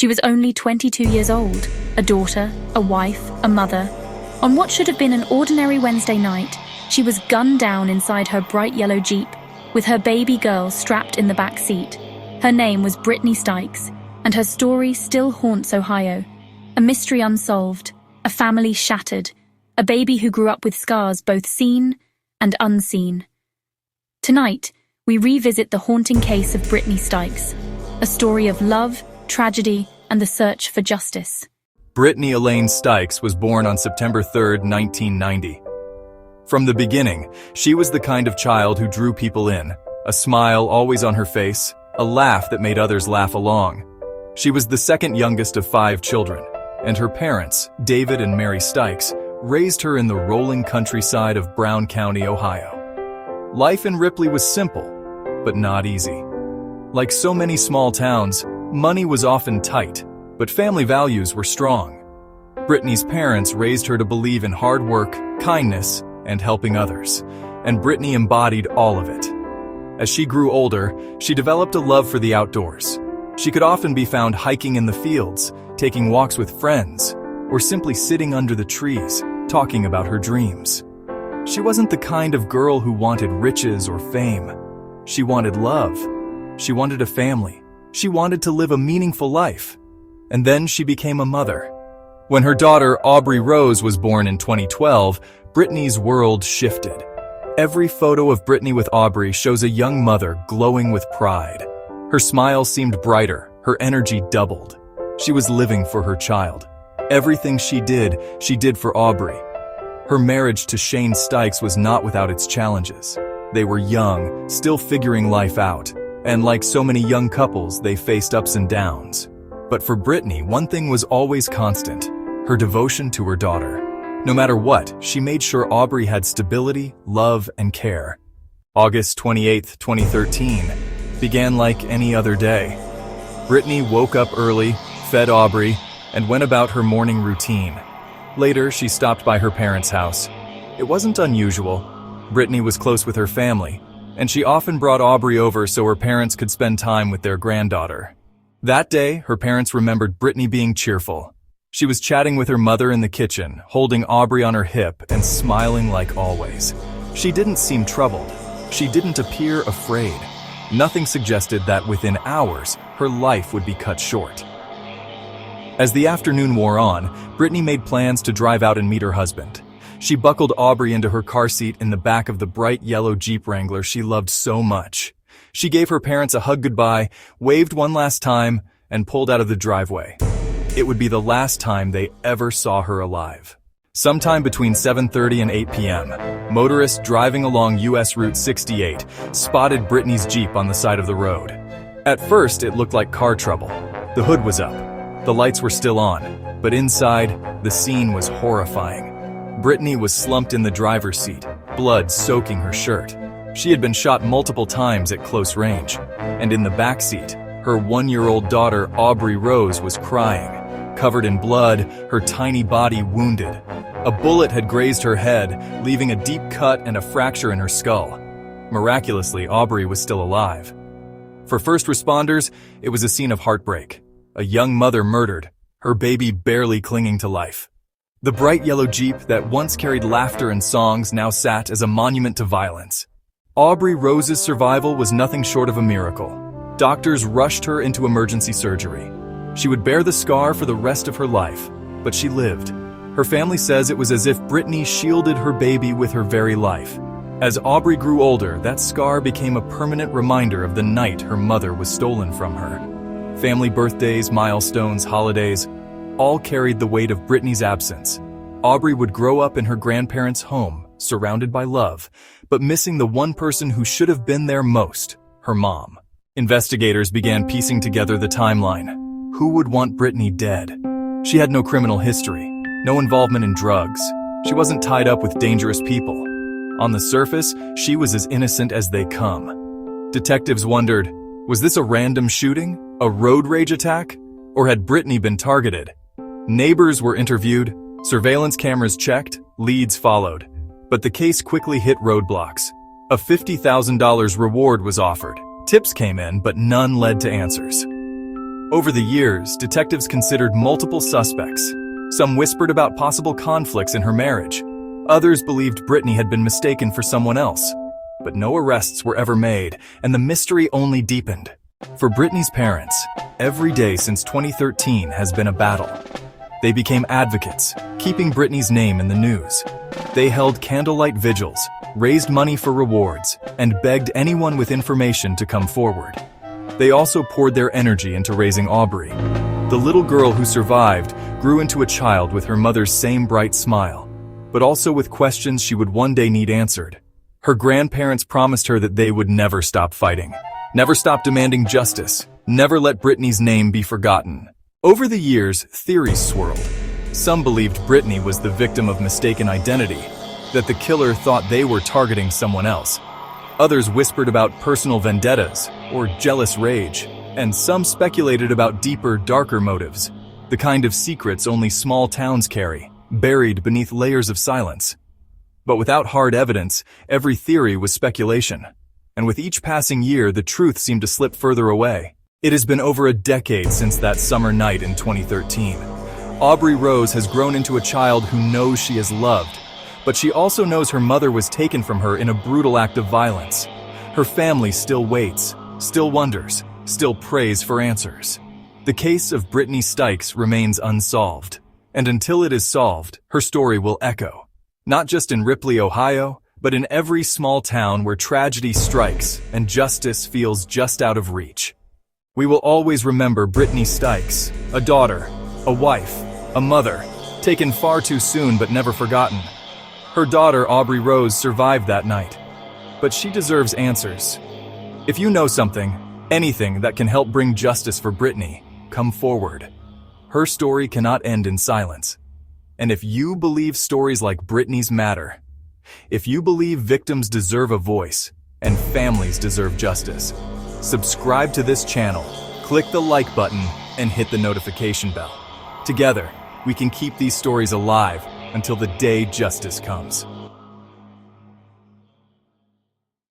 She was only 22 years old, a daughter, a wife, a mother. On what should have been an ordinary Wednesday night, she was gunned down inside her bright yellow Jeep, with her baby girl strapped in the back seat. Her name was Brittney Stykes, and her story still haunts Ohio. A mystery unsolved, a family shattered, a baby who grew up with scars both seen and unseen. Tonight, we revisit the haunting case of Brittney Stykes, a story of love, tragedy, and the search for justice. Brittney Elaine Stykes was born on September 3, 1990. From the beginning, she was the kind of child who drew people in, a smile always on her face, a laugh that made others laugh along. She was the second youngest of 5 children, and her parents, David and Mary Stykes, raised her in the rolling countryside of Brown County, Ohio. Life in Ripley was simple, but not easy. Like so many small towns, money was often tight, but family values were strong. Brittney's parents raised her to believe in hard work, kindness, and helping others, and Brittney embodied all of it. As she grew older, she developed a love for the outdoors. She could often be found hiking in the fields, taking walks with friends, or simply sitting under the trees, talking about her dreams. She wasn't the kind of girl who wanted riches or fame. She wanted love. She wanted a family. She wanted to live a meaningful life. And then she became a mother. When her daughter, Aubree Rose, was born in 2012, Brittney's world shifted. Every photo of Brittney with Aubree shows a young mother glowing with pride. Her smile seemed brighter, her energy doubled. She was living for her child. Everything she did for Aubree. Her marriage to Shane Stykes was not without its challenges. They were young, still figuring life out, and like so many young couples, they faced ups and downs. But for Brittney, one thing was always constant: her devotion to her daughter. No matter what, she made sure Aubree had stability, love, and care. August 28, 2013, began like any other day. Brittney woke up early, fed Aubree, and went about her morning routine. Later, she stopped by her parents' house. It wasn't unusual. Brittney was close with her family, and she often brought Aubree over so her parents could spend time with their granddaughter. That day, her parents remembered Brittney being cheerful. She was chatting with her mother in the kitchen, holding Aubree on her hip and smiling like always. She didn't seem troubled. She didn't appear afraid. Nothing suggested that within hours, her life would be cut short. As the afternoon wore on, Brittney made plans to drive out and meet her husband. She buckled Aubree into her car seat in the back of the bright yellow Jeep Wrangler she loved so much. She gave her parents a hug goodbye, waved one last time, and pulled out of the driveway. It would be the last time they ever saw her alive. Sometime between 7:30 and 8 p.m., motorists driving along US Route 68 spotted Brittney's Jeep on the side of the road. At first, it looked like car trouble. The hood was up. The lights were still on, but inside, the scene was horrifying. Brittney was slumped in the driver's seat, blood soaking her shirt. She had been shot multiple times at close range, and in the back seat, her 1-year-old daughter, Aubree Rose, was crying. Covered in blood, her tiny body wounded. A bullet had grazed her head, leaving a deep cut and a fracture in her skull. Miraculously, Aubree was still alive. For first responders, it was a scene of heartbreak. A young mother murdered, her baby barely clinging to life. The bright yellow Jeep that once carried laughter and songs now sat as a monument to violence. Aubree Rose's survival was nothing short of a miracle. Doctors rushed her into emergency surgery. She would bear the scar for the rest of her life, but she lived. Her family says it was as if Brittney shielded her baby with her very life. As Aubree grew older, that scar became a permanent reminder of the night her mother was stolen from her. Family birthdays, milestones, holidays, all carried the weight of Brittney's absence. Aubree would grow up in her grandparents' home, surrounded by love, but missing the one person who should have been there most, her mom. Investigators began piecing together the timeline. Who would want Brittney dead? She had no criminal history, no involvement in drugs. She wasn't tied up with dangerous people. On the surface, she was as innocent as they come. Detectives wondered, was this a random shooting, a road rage attack, or had Brittney been targeted? Neighbors were interviewed, surveillance cameras checked, leads followed. But the case quickly hit roadblocks. A $50,000 reward was offered. Tips came in, but none led to answers. Over the years, detectives considered multiple suspects. Some whispered about possible conflicts in her marriage. Others believed Brittney had been mistaken for someone else. But no arrests were ever made, and the mystery only deepened. For Brittney's parents, every day since 2013 has been a battle. They became advocates, keeping Brittney's name in the news. They held candlelight vigils, raised money for rewards, and begged anyone with information to come forward. They also poured their energy into raising Aubree. The little girl who survived grew into a child with her mother's same bright smile, but also with questions she would one day need answered. Her grandparents promised her that they would never stop fighting, never stop demanding justice, never let Brittney's name be forgotten. Over the years, theories swirled. Some believed Brittney was the victim of mistaken identity, that the killer thought they were targeting someone else. Others whispered about personal vendettas or jealous rage, and some speculated about deeper, darker motives, the kind of secrets only small towns carry, buried beneath layers of silence. But without hard evidence, every theory was speculation. And with each passing year, the truth seemed to slip further away. It has been over a decade since that summer night in 2013. Aubree Rose has grown into a child who knows she is loved, but she also knows her mother was taken from her in a brutal act of violence. Her family still waits, still wonders, still prays for answers. The case of Brittney Stykes remains unsolved, and until it is solved, her story will echo. Not just in Ripley, Ohio, but in every small town where tragedy strikes and justice feels just out of reach. We will always remember Brittney Stykes, a daughter, a wife, a mother, taken far too soon but never forgotten. Her daughter, Aubree Rose, survived that night. But she deserves answers. If you know something, anything that can help bring justice for Brittney, come forward. Her story cannot end in silence. And if you believe stories like Brittney's matter, if you believe victims deserve a voice and families deserve justice, subscribe to this channel, click the like button, and hit the notification bell. Together, we can keep these stories alive until the day justice comes.